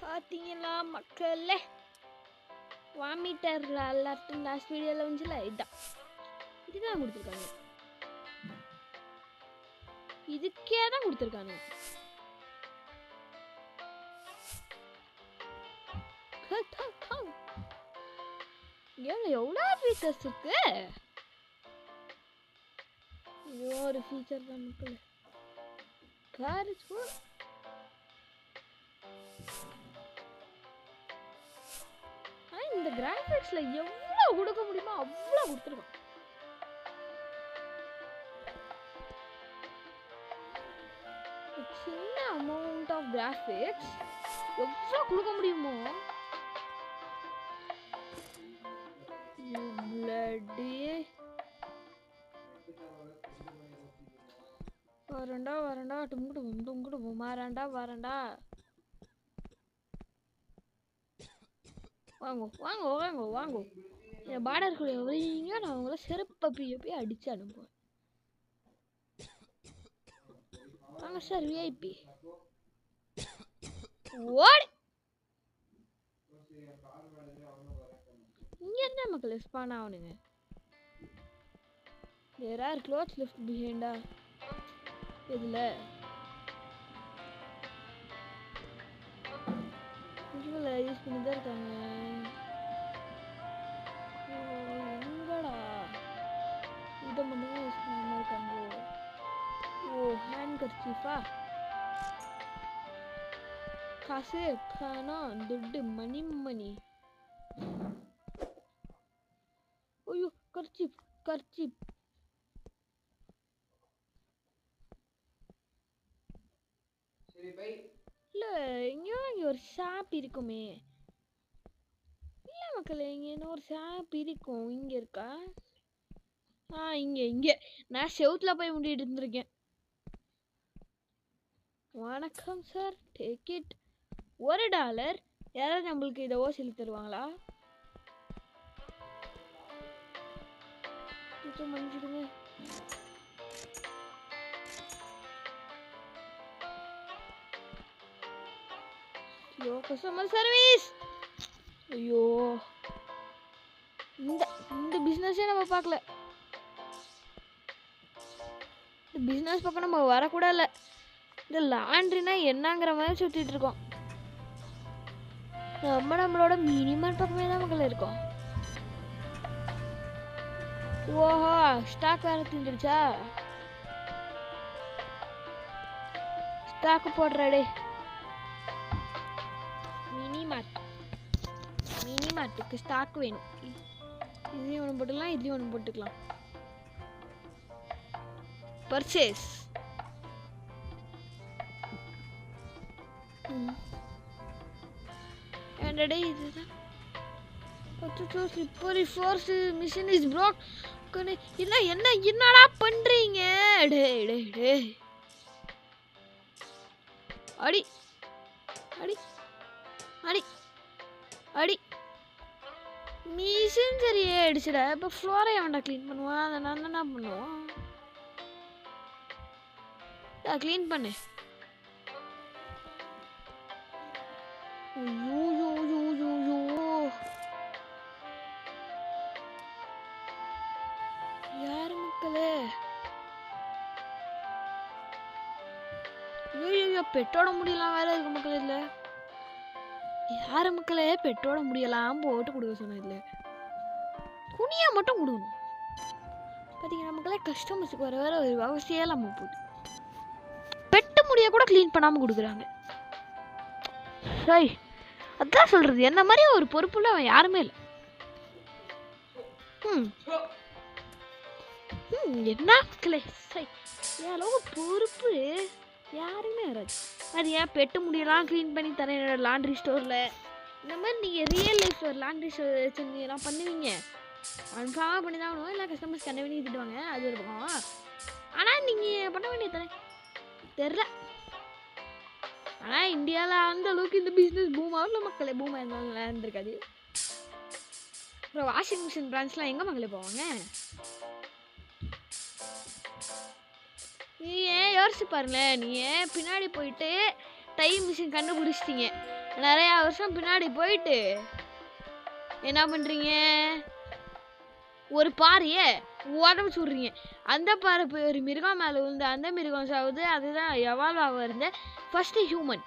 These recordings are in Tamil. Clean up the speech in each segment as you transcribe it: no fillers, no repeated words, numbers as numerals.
பார்த்தீங்களா மக்களே, வாமிட்டர் எல்லாத்தையும் லாஸ்ட் வீடியோவில் வந்துச்சுல, இதுதான் கொடுத்துருக்காங்க. இதுக்கே தான் கொடுத்துருக்காங்க. எவ்வளோ ஃபீச்சர்ஸ் இருக்கு. இது ஒரு ஃபீச்சர் தான் மக்களே. இந்த கிராபிக்ஸ்ல எவ்வளவு கொடுக்க முடியுமோ அவ்வளவு கொடுத்துருக்கோம். சின்ன அமௌண்ட் ஆஃப் கிராபிக்ஸ் எவ்வளவு கொடுக்க முடியுமோ வரண்டா டும்குடு மாறாண்டா வரண்டா. வாங்கோ என் பார்டருக்குள்ள எவ்வளீங்க, நான் அவங்கள செருப்பை போய் அடிச்சு அனுப்புவேன். வாங்க சார் விஐபி ஓடி. இங்க இருந்தா மக்கள் ஸ்பான் ஆகணுங்க. There are clothes left behind. இதுல இதுல யூஸ் பண்ணி தான் இருக்காங்க. எங்கடா இதை மட்டும் யூஸ் பண்ணாம இருக்காங்க. ஓ ஹேண்ட் கர்ச்சீஃபா, காசு பணம் துட்டு மணி. ஐயோ கர்ச்சீப் இல்ல, இங்க ஒரு ஷாப் இருக்குமே. இல்ல மக்களே, இங்க ஒரு ஷாப் இருக்கும். இங்க இருக்கா? இங்க நான் செவுத்துல போய் முண்டிட்டு இருந்திருக்கேன். வணக்கம் சார், டேக் இட். $1 யாராவது நம்மளுக்கு இதை ஓசில தருவாங்களா? மன்னிச்சிடுங்க. ஐயோ கஸ்டமர் சர்வீஸ். ஐயோ இந்த பிஸ்னஸே நம்ம பார்க்கல. இந்த பிஸ்னஸ் பக்கம் நம்ம வரக்கூட இல்லை. இந்த லாண்ட்ரினா என்னங்கிற மாதிரி சுற்றிட்டு இருக்கோம். நம்மளோட மினிமம் பக்கமே தான் மக்கள் இருக்கோம். ஓஹோ ஸ்டாக் வேற தீந்துடுச்சா? ஸ்டாக் போடுறாடே. மினி மார்ட்டுக்கு ஸ்டாக் வேணும். இதுலயும் ஒன்று போட்டுக்கலாம், இதுலயும் ஒன்று போட்டுக்கலாம். பர்ச்சேஸ். இதுதான். Slippery force machine is broke. என்னடா பண்றீங்க? அடி அடி அடி அடி. மிஷின் சரியே அடிச்சுடா. இப்போ ஃப்ளோரை அவன்டா க்ளீன் பண்ணுவான். அதை நான் என்ன பண்ணுவோம்? க்ளீன் பண்ணு. யாரு மக்களே? பெட்டோட முடியலாம் வேற இருக்கு மக்கள். இல்ல யாரு மக்களே பெட்டோட முடியலாம் போட்டு கொடுக்க சொன்னதுல துணியா மட்டும் கொடுக்கணும். பாத்தீங்கன்னா மக்களே, கஸ்டமர்ஸுக்கு வர வேற ஒரு அவசியம் இல்லாம போகுது. பெட்டு முடிய கூட கிளீன் பண்ணாம கொடுக்குறாங்க. சரி அதான் சொல்றது, என்ன மாதிரி ஒரு பொறுப்புள்ள அவன் யாருமே இல்லை. என்ன மக்களே, என் பொறுப்பு யாருமே வராது. அது ஏன் பெட்டு முடியெல்லாம் க்ளீன் பண்ணி தரேன் என்னோட லாண்ட்ரி ஸ்டோரில். இந்த மாதிரி நீங்கள் ரியல் லைஃப் ஒரு லாண்ட்ரி ஸ்டோர் வச்சுருந்தீங்கன்னா பண்ணுவீங்க. கன்ஃபார்மாக பண்ணி தான் ஆகணும். இல்லை கஸ்டமர்ஸ் கண்ண வேண்டி திட்டுவாங்க, அது ஒரு பக்கம். ஆனால் நீங்கள் பண்ண வேண்டியது தானே தெரில. ஆனால் இந்தியாவில் அந்த அளவுக்கு இந்த பிஸ்னஸ் பூம் ஆகல மக்களே. பூம் இருந்தாலும் நல்லா இருந்திருக்காது. அப்புறம் வாஷிங் மிஷின் பிரான்ச்லாம் எங்கே மக்களே போவாங்க? நீ ஏன் யோசிச்சு பாருங்களேன். நீ ஏன் பின்னாடி போயிட்டு டைம் மிஷின் கண்டுபிடிச்சிட்டீங்க. நிறைய வருஷம் பின்னாடி போயிட்டு என்ன பண்றீங்க? ஒரு பாறையை உடம்பு விடுறீங்க. அந்த பாறை போய் ஒரு மிருகம் மேலே விழுந்து அந்த மிருகம் சாகுது. அதுதான் எவால்வ் ஆக இருந்த ஃபர்ஸ்ட் ஹியூமன்.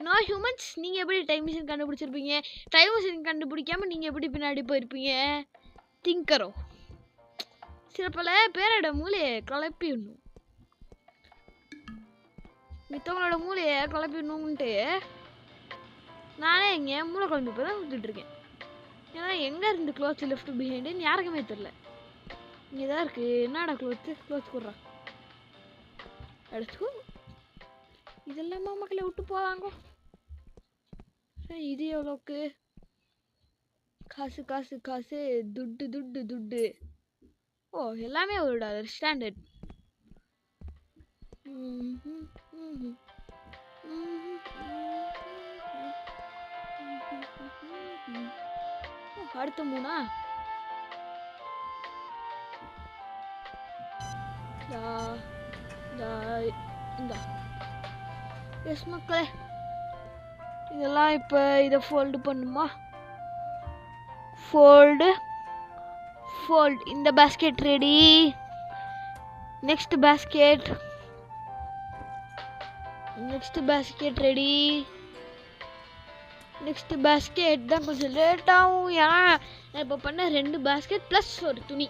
No humans. நீங்கள் எப்படி டைம் மிஷின் கண்டுபிடிச்சிருப்பீங்க? டைம் மிஷின் கண்டுபிடிக்காம நீங்கள் எப்படி பின்னாடி போயிருப்பீங்க? திங்கரோ. சில பல பேரோட மூளையை குழப்பிடணும், மித்தவங்களோட மூளையை குழப்பிடணும்ன்ட்டு நானே இங்கே மூளை குழம்பு இப்போ தான் கொடுத்துட்டு இருக்கேன். ஏன்னா எங்கே இருந்து க்ளோத்ஸ் லெஃப்ட் பிஹைண்டுன்னு யாருக்குமே தெரில. இங்கே தான் இருக்குது. என்னடா க்ளோத்ஸ் கொடுறான் எடுத்துக்கோ. இதெல்லாமா மக்களை விட்டு போவாங்க. இது எவ்வளோக்கு? காசு காசு காசு, துட்டு துட்டு துட்டு. ஓ எல்லாமே $1 ஸ்டாண்டர்ட். அடுத்த 3 இந்த எஸ் மக்களே, இதெல்லாம் இப்போ இதை ஃபோல்டு பண்ணுமா? ஃபோல்டு இந்த basket ready. Next basket ready. Next basket தான் கொஞ்சம் லேட் ஆகும். ஏன்னா நான் இப்போ பண்ண 2 பேஸ்கெட் ப்ளஸ் ஒரு துணி,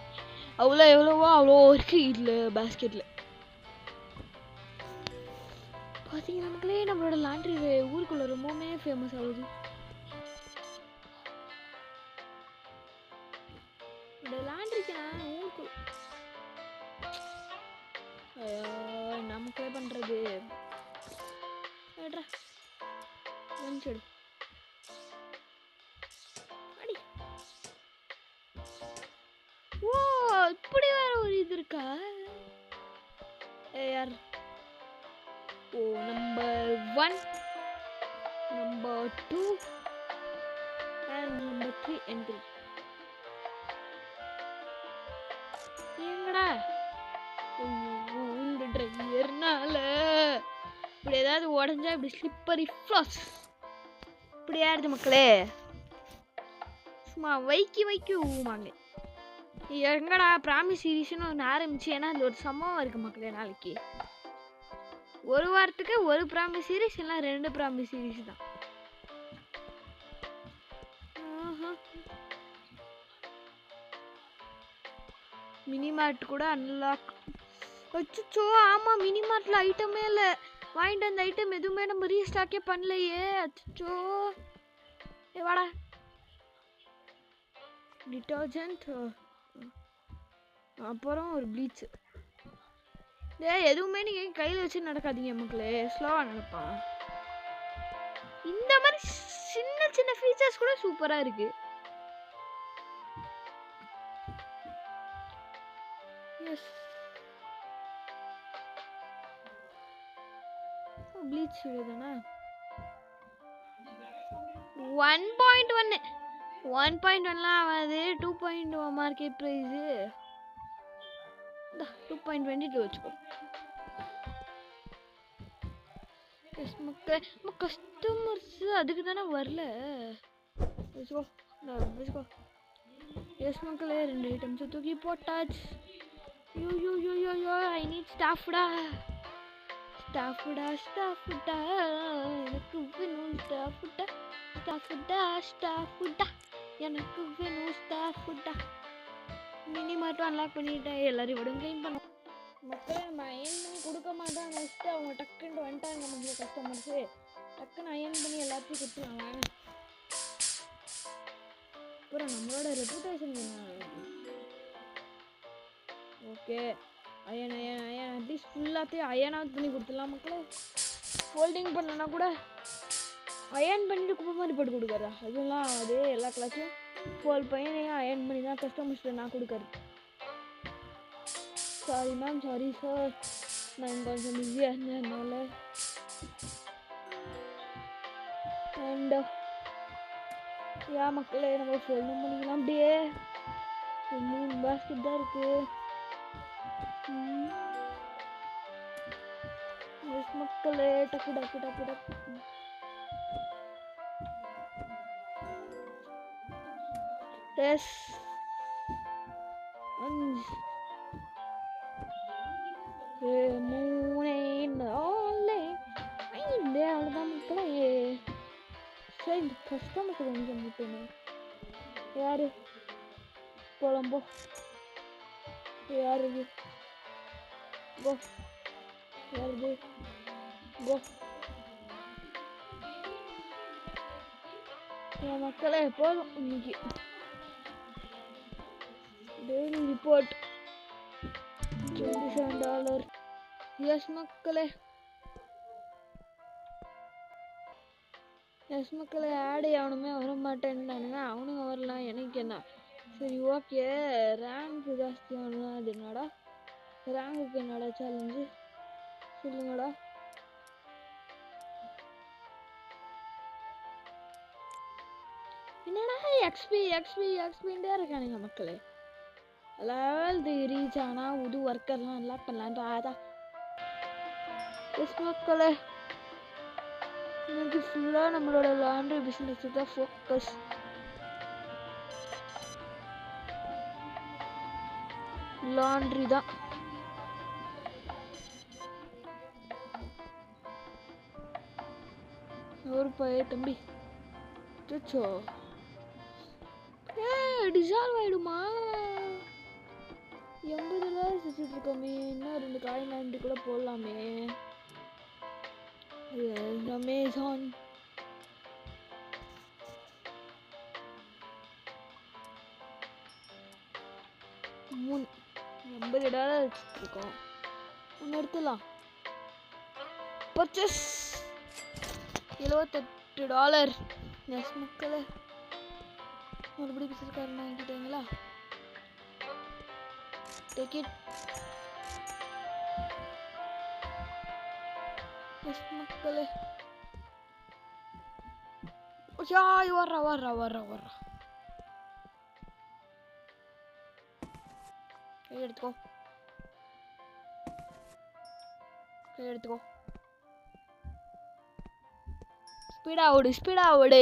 எவ்வளவோ அவ்வளோ இருக்கு இதில் பேஸ்கெட்டில். பார்த்தீங்கன்னா மக்களே, நம்மளோட லாண்ட்ரி ஊருக்குள்ள ரொம்பவுமே ஃபேமஸ் ஆகுது. இந்த லாண்ட்ரிக்கு நான் ஊருக்கு நமக்கே பண்ணுறது அடி. ஓ இப்படி வேற ஒரு இது இருக்கா யார்? Oh number 1, number 2 and number 3 entry. ஏங்கடா இந்த ட்ரையர்னால இப்படி ஏதாவது உடஞ்சா இப்படி ஸ்லிப்பரி ஃப்ளாஸ் இப்படி ஆயிடுது மக்களே. சும்மா வைக்கி ஊமாங்க. எங்கடா பிராமி சீரீஸ்னு ஒன்று ஆரம்பிச்சு. ஏன்னா அந்த ஒரு சம்பவம் இருக்கு மக்களே. நாளைக்கு ஒரு வாரத்துக்கு ஒரு பிராமி சீரீஸ் இல்லை 2 பிராமி சீரீஸ் தான். மினிமார்ட் கூட அன்லாக். அச்சோ ஆமாம், மினிமார்ட்டில் ஐட்டமே இல்லை. வாங்கிட்டு அந்த ஐட்டம் எதுவுமே நம்ம ரீஸ்டாக்கே பண்ணலையே. அச்சோ வாடா. டிட்டர்ஜென்ட், அப்புறம் ஒரு ப்ளீச். எதுவுமே நீங்கள் கையில் வச்சு நடக்காதீங்க மக்களே, ஸ்லோவாக நடப்பான். இந்த மாதிரி சின்ன ஃபீச்சர்ஸ் கூட சூப்பராக இருக்கு. எஸ் ப்ளீச் தானே. 1.1லாம் ஆகாது. 2.1 மார்க்கெட் ப்ரைஸு 2.22 வச்சுக்கோ. கஸ்டமர்ஸ் அதுக்கு தானே வரல. வச்சுக்கோ. எஸ் மக்களே, 2 ஐட்டம்ஸ் தூக்கி போட்டாச்சு. யூ ஐ நீட் ஸ்டாஃப்டா. எனக்கு வேணும் ஸ்டாஃப்டா. மினிமார்ட்டும் அன்லாக் பண்ணிட்டேன். எல்லாரையும் விட க்ளீன் பண்ண மக்களே. நம்ம அயன் பண்ணி கொடுக்க மாட்டாங்க. நெக்ஸ்ட்டு அவங்க டக்குன்ட்டு வந்துட்டாங்க நமக்கு கஸ்டமர்ஸு. டக்குன்னு அயன் பண்ணி எல்லாத்தையும் கொடுத்துருவாங்க. அப்புறம் நம்மளோட ரெப்புடேஷன் ஓகே. அயன் அட்லீஸ்ட் ஃபுல்லாத்தையும் அயனாவது பண்ணி கொடுத்துடலாம் மக்களே. ஃபோல்டிங் பண்ணனா கூட அயன் பண்ணிட்டு குப்பை மாதிரி போட்டு கொடுக்குறா. அதெல்லாம் அதே எல்லா கிளாஸையும் ஃபோல் பையனையும் அயன் பண்ணி தான் கஸ்டமர்ஸ்ட்டு நான் கொடுக்குறது. சாரி மேம், சாரி சார், நான் கொஞ்சம் பிஸியாக இருந்ததுனால. அண்ட் மக்களே, நம்ம ஃபோல்டும் பண்ணிக்கலாம். அப்படியே 3 பாஸ்கெட் தான் இருக்கு மக்களே. டக்கு எஸ் 5 3 4 5 அவ்வளோதான் மக்களே. சரி இந்த கஸ்டமருக்கு கொஞ்சம் விட்டுனே யாரு போலம்போ யாரு கோ யாரு கோ மக்களே போதும் இன்னைக்கு டெய்லி ரிப்போர்ட் $27. எஸ் மக்களே ஆடு அவனுமே வர மாட்டேன்னுங்க. அவனுங்க வரலாம் எனக்கு என்ன. சரி ஓகே ரேங்க் ஜாஸ்தி ஆகணும். அது என்னடா ரேங்குக்கு என்னடா சேலஞ்சு சொல்லுங்கடா. என்னடா எக்ஸ்பின்டே இருக்கானுங்க மக்களே. லெவல் ரீச் ஆனால் புது ஒர்க்கர்லாம் நல்லா பண்ணலான்ட்டு அதான். எஸ் மக்களே இன்னைக்கு ஃபுல்லாக நம்மளோட லாண்ட்ரி பிஸ்னஸ் தான் ஃபோக்கஸ். லாண்ட்ரி தான். ஒரு பைய தம்பி சோ டிசால்வ் ஆயிடுமா? 80 சுத்திட்டு இருக்கோமே. இன்னும் 2 காயின் லாண்ட்ரி கூட போடலாமே. அமேசான் $80 வச்சுருக்கோம். ஒன்று எடுத்துலாம். பர்ச்சேஸ் $78. எஸ் மக்களே மறுபடியும் பிசிக்காரன் வாங்கிட்டாங்களா? Take it. எஸ் மக்களே வர்றா கை எடுத்துக்கோ ஸ்பீடா ஓடு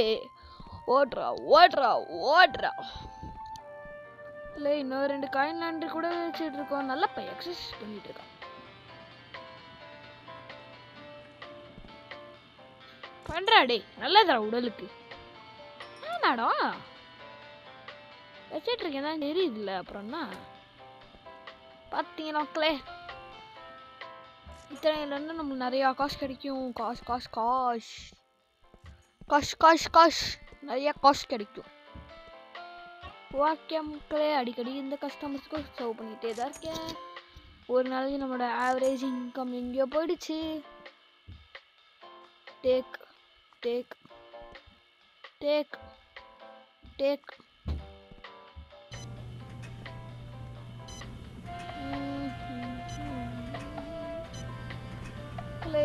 ஓடுறா. இல்லை இன்னும் 2 காயின் லாண்ட்ரி கூட வச்சுட்டு இருக்கோம். நல்லா எக்ஸசைஸ் பண்ணிட்டு இருக்கான். பண்றாடே நல்லதா உடலுக்கு. ஆனாடா வச்சிட்டு இருக்கேன் தான் தெரியுதுல்ல. அப்புறம்னா பார்த்தீங்கன்னா மக்களே இத்தனையிலேருந்து நம்மளுக்கு நிறையா காசு கிடைக்கும். காசு நிறைய காசு கிடைக்கும். ஓகே மக்களே அடிக்கடி இந்த கஸ்டமர்ஸ்க்கு சர்வ் பண்ணிகிட்டே தான் இருக்கேன். ஒரு நாளைக்கு நம்மளோட ஆவரேஜ் இன்கம் எங்கேயோ போயிடுச்சு. டேக்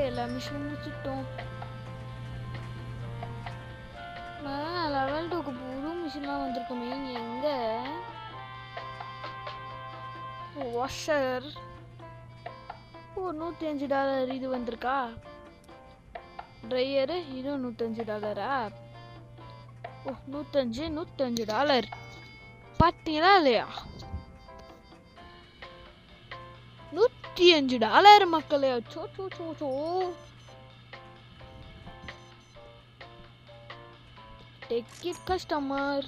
எல்லா மிஷினும் முடிச்சிட்டோம். லெவல் 2க்கு புது மிஷின்லாம் வந்திருக்குமே. எங்க வாஷர் $105 இது வந்திருக்கா. ட்ரையரு இது $105. $105 பார்த்தீங்களா இல்லையா? $105 மக்களே. Take it customer.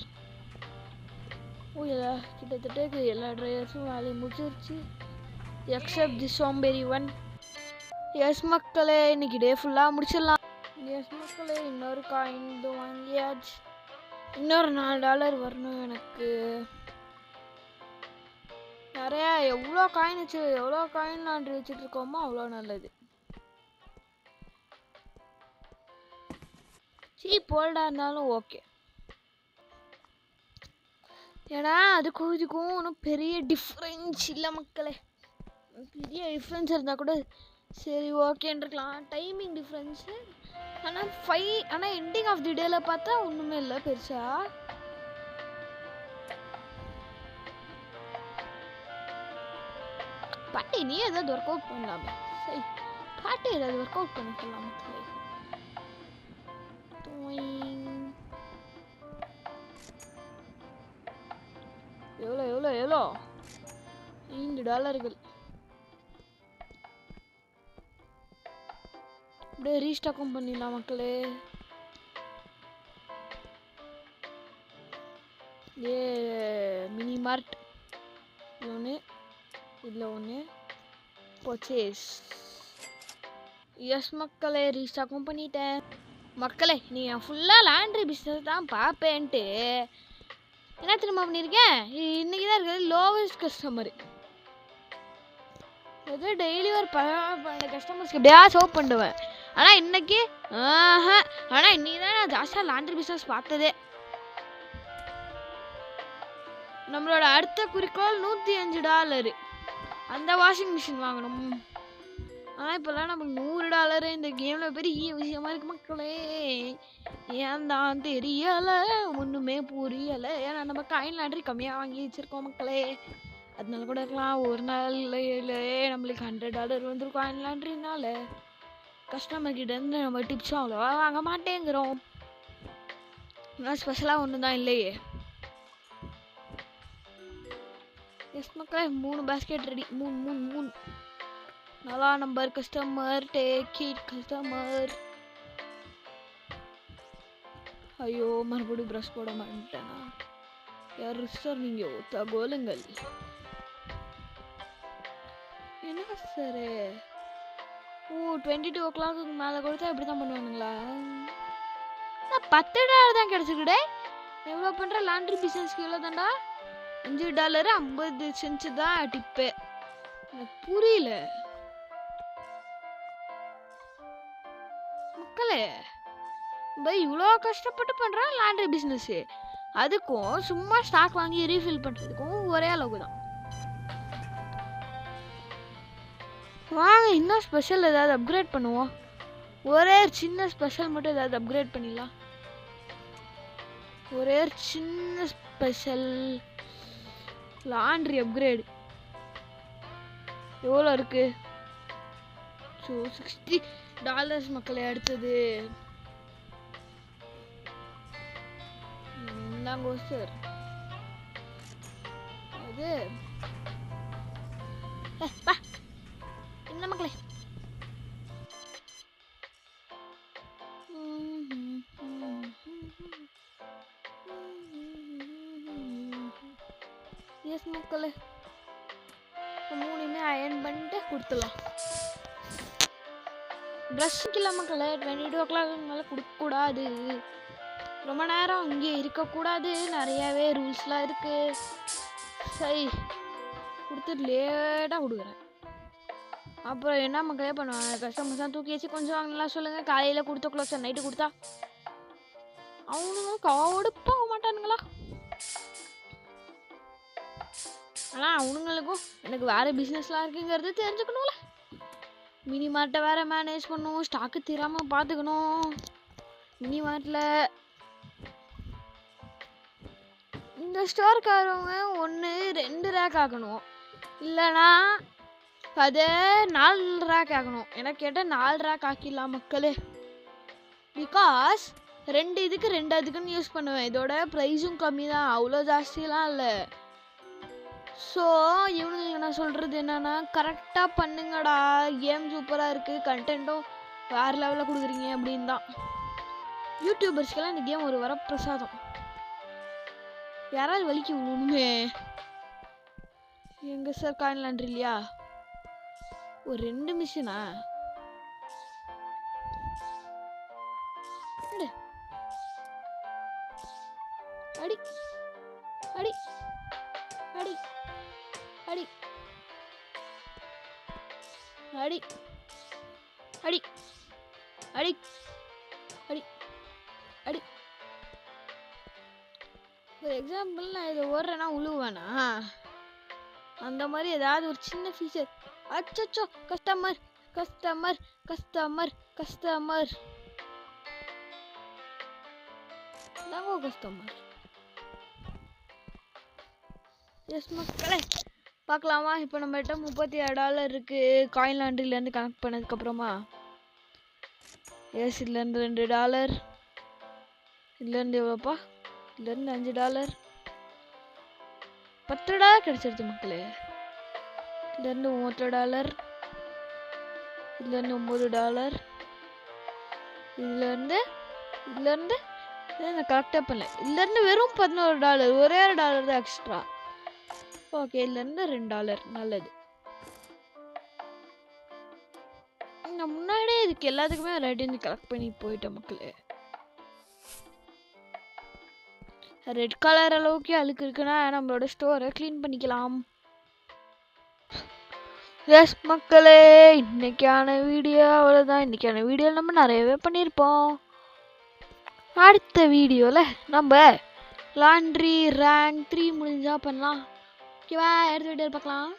கிட்டத்தட்ட எல்லா ட்ரைவர்ஸும் வேலையை முடிச்சிருச்சு எக்ஸப்ட் தி சோம்பேறி ஒன். எஸ் மக்களே இன்னைக்கு டே ஃபுல்லாக முடிச்சிடலாம். எஸ் மக்களே இன்னொரு காயின் இது வாங்கியாச்சு. இன்னொரு $4 வரணும் எனக்கு. நிறையா எவ்வளோ காயின் லாண்ட்ரி வச்சுட்டு இருக்கோமோ அவ்வளோ நல்லது. போல்டா இருந்தாலும் ஓகே. ஏன்னா அதுக்கும் இதுக்கும் ஒன்றும் பெரிய டிஃப்ரென்ஸ் இல்லை மக்களே. பெரிய டிஃப்ரென்ஸ் இருந்தால் கூட சரி ஓகேன்னு இருக்கலாம். Timing difference. ஆனால் எண்டிங் ஆஃப் தி டேல பார்த்தா ஒன்றுமே இல்லை பெருசா. பாட்டி நீ ஏதாவது ஒர்க் அவுட் பண்ணலாமே. சரி பாட்டி ஏதாவது ஒர்க் அவுட் பண்ணிக்கலாம் மக்களே. எவ்வளோ $5. அப்படியே ரீஸ்டாக்கும் பண்ணிடலாம் மக்களே. மினி மார்ட் ஒன்று, இதில் ஒன்று பர்ச்சேஸ். எஸ் மக்களே, ரீஸ்டாக்கும் பண்ணிட்டேன். மக்களே, நீ ஃபுல்லாக லாண்ட்ரி பிஸ்னஸ் தான் பார்ப்பேன்ட்டு என்ன திரும்ப பண்ணியிருக்கேன். இன்றைக்கி தான் இருக்கிறது லோவஸ்ட் கஸ்டமரு. ஏதோ டெய்லி ஒரு 12 கஸ்டமர்ஸ்க்கு எப்படியா சர்வ் பண்ணுவேன். ஆனால் இன்னைக்கு ஆனால் இன்னைக்கு தான் நான் ஜாஸ்தியாக லாண்ட்ரி பிஸ்னஸ் பார்த்ததே. நம்மளோட அடுத்த குறிக்கோள் $105. அந்த வாஷிங் மிஷின் வாங்கணும். ஆனால் இப்போல்லாம் நமக்கு $100 இந்த கேமில் பெரிய விஷயமா இருக்கு மக்களே. ஏன் தான் தெரியலை, ஒன்றுமே புரியலை. ஏன்னா நம்ம காயின் லாண்ட்ரி கம்மியாக வாங்கி வச்சுருக்கோம் மக்களே. அதனால கூட இருக்கலாம். ஒரு நாள்லே நம்மளுக்கு $100 வந்துடும் காயின் லாண்ட்ரினால. கஸ்டமர் கிட்டேருந்து நம்ம டிப்ஸும் அவ்வளோவா வாங்க மாட்டேங்கிறோம். ஆனால் ஸ்பெஷலாக ஒன்று தான் இல்லையே. எஸ் மக்களே, 3 பேஸ்கெட் ரெடி. 3 நல்லா number customer. Take it customer. ஐயோ, மறுபடியும் ப்ரஷ் போட மாட்டேனா? யார் சார் நீங்கள்? தகவலுங்கள். என்ன சார்? 22 o'clock மேலே கொடுத்தா இப்படி தான் பண்ணுவானுங்களா? நான் $10 தான் கிடச்சிக்கிட்டே. எவ்வளோ பண்ணுற லாண்ட்ரி பிஸ்னஸ்க்கு எவ்வளோ தாண்டா? $5 50 cents தான் டிப்பு. எனக்கு புரியல மக்களே. இவ்வளோ கஷ்டப்பட்டு பண்ணுறான் லாண்ட்ரி பிஸ்னஸ்ஸு. அதுக்கும் சும்மா ஸ்டாக் வாங்கி ரீஃபில் பண்ணுறதுக்கும் ஒரே அளவுக்கு தான். வாங்க, இன்னும் ஸ்பெஷல் ஏதாவது அப்கிரேட் பண்ணுவோம். ஒரே சின்ன ஸ்பெஷல் மட்டும் ஏதாவது அப்கிரேட் பண்ணிடலாம். ஒரே சின்ன ஸ்பெஷல் லாண்ட்ரி அப்கிரேட் எவ்வளோ இருக்கு? $60 மக்களே. அடுத்தது இந்தாங்கோ சார். அது என்ன மக்களே, எஸ் மக்களே, 3 அயன் பண்ணிட்டு கொடுத்துடலாம். ப்ரஷ்ஷுக்கு இல்லை மக்களே. 22 o'clock மேலே கொடுக்கக்கூடாது. ரொம்ப நேரம் இங்கே இருக்கக்கூடாது. நிறையாவே ரூல்ஸ்லாம் இருக்கு. சரி, கொடுத்துட்டு லேட்டாக கொடுக்குறேன். அப்புறம் என்ன மக்களே பண்ணுவாங்க? கஸ்டமர்ஸ் தான் தூக்கி வச்சு கொஞ்சம் வாங்கலாம் சொல்லுங்கள். காலையில் கொடுத்த க்ளோஸ் நைட்டு கொடுத்தா அவனுங்க கடுப்பாக மாட்டானுங்களா? ஆனால் அவனுங்களுக்கும் எனக்கு வேறு பிஸ்னஸ்லாம் இருக்குங்கிறது தெரிஞ்சுக்கணும்ல. மினி மார்ட்டை வேறு மேனேஜ் பண்ணணும். ஸ்டாக்கு தீராமல் பார்த்துக்கணும். மினி மார்ட்டில் இந்த ஸ்டோர்காரவங்க 1-2 ரேக் ஆக்கணும். இல்லைனா அதை 4 ரேக் ஆக்கணும். எனக்கு கேட்டால் 4 ரேக் ஆக்கிடலாம் மக்களே. பிகாஸ் 2 இதுக்கு 2 அதுக்குன்னு யூஸ் பண்ணுவேன். இதோட ப்ரைஸும் கம்மி தான், அவ்வளோ ஜாஸ்தியெலாம் இல்லை. ஸோ இவனுங்களுக்கு நான் சொல்கிறது என்னென்னா, கரெக்டாக பண்ணுங்கடா. கேம் சூப்பராக இருக்குது, கண்டென்ட்டும் வேறு லெவலில் கொடுக்குறீங்க அப்படின்னு தான். யூடியூபர்ஸ்க்கெல்லாம் இந்த கேம் ஒரு வரப்பிரசாதம். யாராவது வலிக்கு விடணுமே. எங்கே சார் காயின் லாண்ட்ரி இல்லையா? ஒரு 2 மிஷினா? அடி அடி அடி அடி அடி அடி அடி அடி அடி. ஒரு எக்ஸாம்பிள், நான் இதை ஓடுறேன்னா உழுவேனா? அந்த மாதிரி ஏதாவது ஒரு சின்ன ஃபீச்சர். அச்சோ, கஸ்டமர் கஸ்டமர் கஸ்டமர் கஸ்டமர் தாங்கோ கஸ்டமர். எஸ் மக்களே, பார்க்கலாமா? இப்போ நம்மகிட்ட $37 இருக்குது காயின் லாண்ட்ரிலேருந்து கனெக்ட் பண்ணதுக்கப்புறமா. எஸ், இதுலேருந்து $2. இதுலேருந்து எவ்வளோப்பா? இதுலேருந்து $5. $10 கிடைச்சிருச்சு மக்களே. இதுலேருந்து $30, இதுலேருந்து $9, இதுலேருந்து நான் கரெக்டாக பண்ணல. இதுலேருந்து வெறும் $11, ஒரே $1 தான் எக்ஸ்ட்ரா. ஓகே, இதுலேருந்து $2 நல்லது. நான் முன்னாடியே இதுக்கு எல்லாத்துக்குமே ரெடின்னு கலெக்ட் பண்ணி போயிட்டேன் மக்களே. ரெட் கலர் அளவுக்கு அழுக்கு இருக்குன்னா நம்மளோட ஸ்டோரை க்ளீன் பண்ணிக்கலாம். எஸ் மக்களே, இன்னைக்கான வீடியோ அவ்வளோதான். இன்னைக்கான வீடியோ நம்ம நிறையவே பண்ணியிருப்போம். அடுத்த வீடியோவில் நம்ம லாண்ட்ரி ரேங்க் 3 முடிஞ்சா பண்ணலாம். ஓகேவா? அடுத்த வீடியோவில் பார்க்கலாம்.